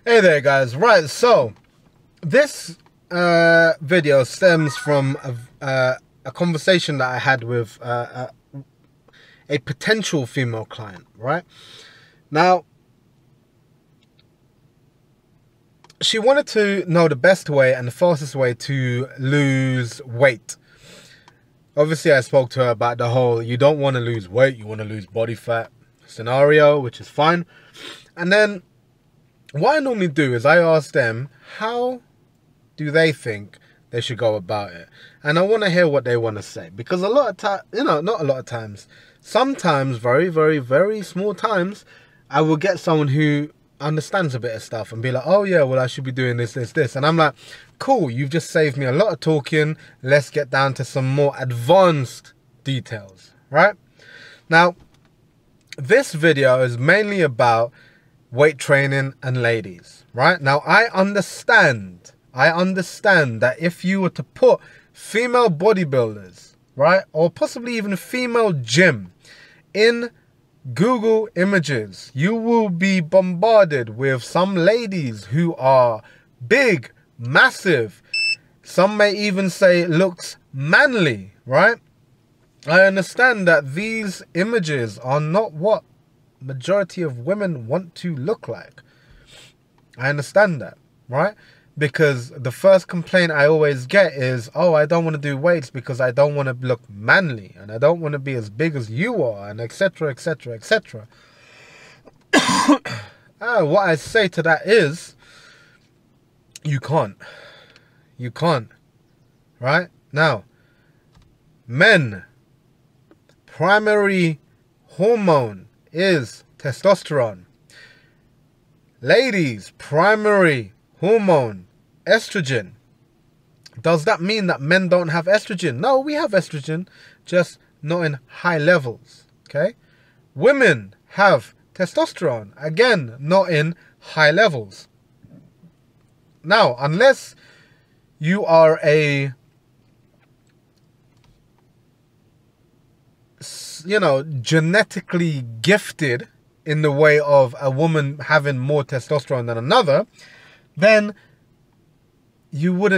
Hey there guys, right, so this video stems from a conversation that I had with a potential female client, right? Now, she wanted to know the best way and the fastest way to lose weight. Obviously, I spoke to her about the whole you don't want to lose weight, you want to lose body fat scenario, which is fine. And then what I normally do is I ask them, how do they think they should go about it? And I want to hear what they want to say. Because a lot of times, not a lot of times, sometimes, very, very, very small times, I will get someone who understands a bit of stuff and be like, oh yeah, well I should be doing this, this, this. And I'm like, cool, you've just saved me a lot of talking. Let's get down to some more advanced details, right? Now, this video is mainly about weight training and ladies, right? Now, I understand that if you were to put female bodybuilders, right, or possibly even female gym in Google images, you will be bombarded with some ladies who are big, massive. Some may even say looks manly, right? I understand that these images are not what majority of women want to look like. I understand that, right? Because the first complaint I always get is, oh, I don't want to do weights because I don't want to look manly and I don't want to be as big as you are, and etc, etc, etc. What I say to that is, you can't, right? Now, men, primary hormone is testosterone. Ladies, primary hormone, estrogen. Does that mean that men don't have estrogen? No, we have estrogen, just not in high levels, okay? Women have testosterone, again, not in high levels. Now, unless you are a genetically gifted in the way of a woman having more testosterone than another, then you would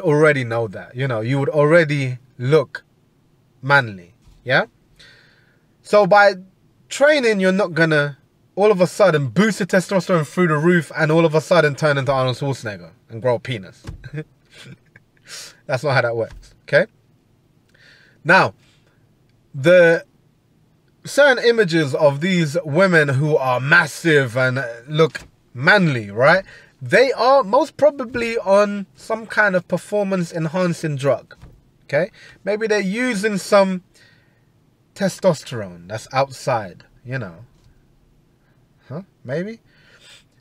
already know that, you would already look manly, yeah? So by training, you're not gonna all of a sudden boost the testosterone through the roof and all of a sudden turn into Arnold Schwarzenegger and grow a penis. That's not how that works, okay? Now, the certain images of these women who are massive and look manly, right? They are most probably on some kind of performance enhancing drug, okay? Maybe they're using some testosterone that's outside, maybe.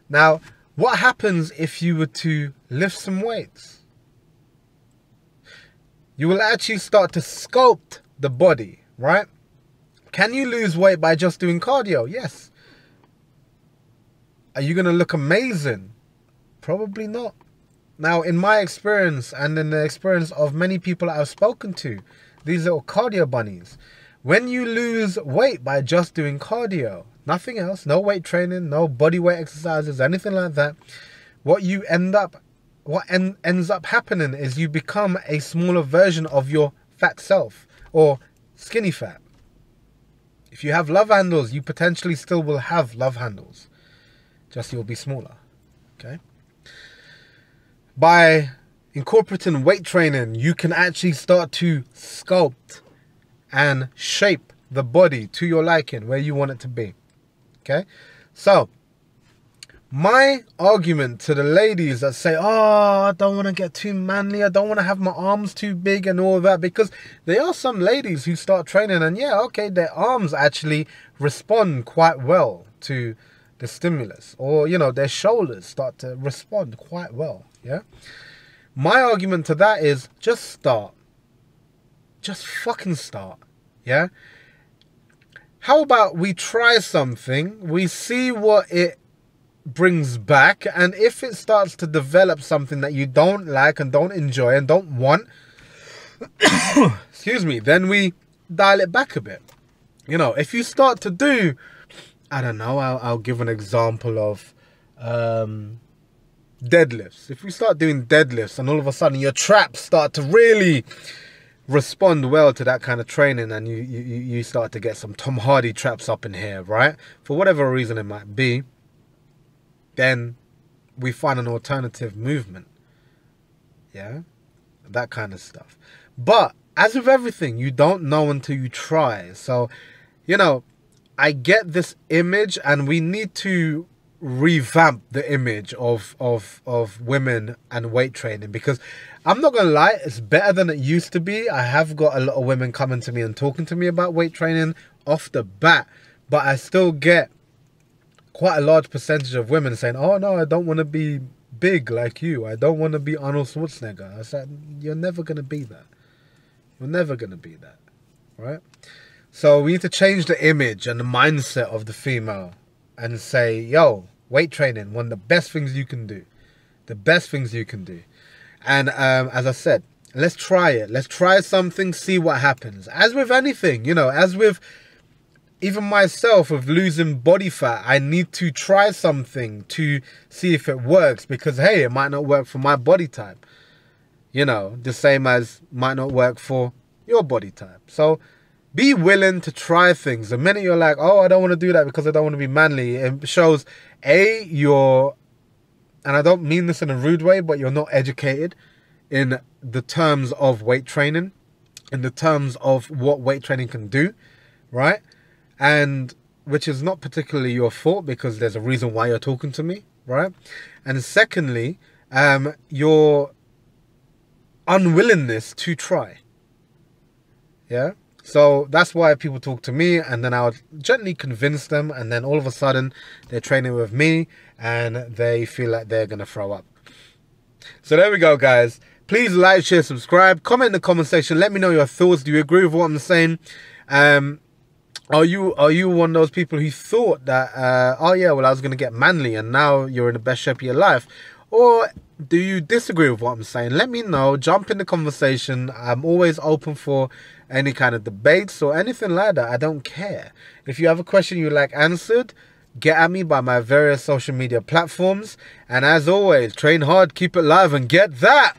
Now, what happens if you were to lift some weights? You will actually start to sculpt the body, right? Can you lose weight by just doing cardio? Yes. Are you going to look amazing? Probably not. Now, in my experience and in the experience of many people I've spoken to, these little cardio bunnies, when you lose weight by just doing cardio, nothing else, no weight training, no body weight exercises, anything like that, what ends up happening is you become a smaller version of your fat self or skinny fat. If you have love handles, you potentially still will have love handles. Just you'll be smaller, okay? By incorporating weight training, you can actually start to sculpt and shape the body to your liking, where you want it to be, okay? So, my argument to the ladies that say, oh, I don't want to get too manly, I don't want to have my arms too big and all that, because there are some ladies who start training and yeah, okay, their arms actually respond quite well to the stimulus, or, their shoulders start to respond quite well, yeah? My argument to that is just start. Just fucking start, yeah? How about we try something, we see what it brings back, and if it starts to develop something that you don't like and don't enjoy and don't want, excuse me, then we dial it back a bit. If you start to do, I don't know, I'll give an example of deadlifts. If we start doing deadlifts and all of a sudden your traps start to really respond well to that kind of training, and you start to get some Tom Hardy traps up in here, right? For whatever reason it might be, then we find an alternative movement. Yeah, that kind of stuff. But as with everything, you don't know until you try. So, you know, I get this image, and we need to revamp the image of women and weight training, because I'm not gonna lie, it's better than it used to be. I have got a lot of women coming to me and talking to me about weight training off the bat, but I still get quite a large percentage of women saying, oh no, I don't want to be big like you, I don't want to be Arnold Schwarzenegger. I said, you're never gonna be that. You're never gonna be that, right? So we need to change the image and the mindset of the female and say, yo, weight training, one of the best things you can do. The best things you can do. And as I said, let's try it. Let's try something, see what happens. As with anything, you know, as with even myself with losing body fat, I need to try something to see if it works, because, hey, it might not work for my body type. You know, the same as might not work for your body type. So be willing to try things. The minute you're like, oh, I don't want to do that because I don't want to be manly, it shows, A, you're, and I don't mean this in a rude way, but you're not educated in the terms of weight training, in the terms of what weight training can do, right? And which is not particularly your fault, because there's a reason why you're talking to me, right? And secondly, your unwillingness to try. Yeah? So that's why people talk to me, and then I would gently convince them, and then all of a sudden they're training with me and they feel like they're going to throw up. So there we go, guys. Please like, share, subscribe, comment in the comment section. Let me know your thoughts. Do you agree with what I'm saying? Are you one of those people who thought that, oh yeah, well, I was going to get manly and now you're in the best shape of your life? Or do you disagree with what I'm saying? Let me know. Jump in the conversation. I'm always open for any kind of debates or anything like that. I don't care. If you have a question you like answered, get at me by my various social media platforms. And as always, train hard, keep it live, and get that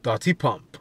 dirty pump.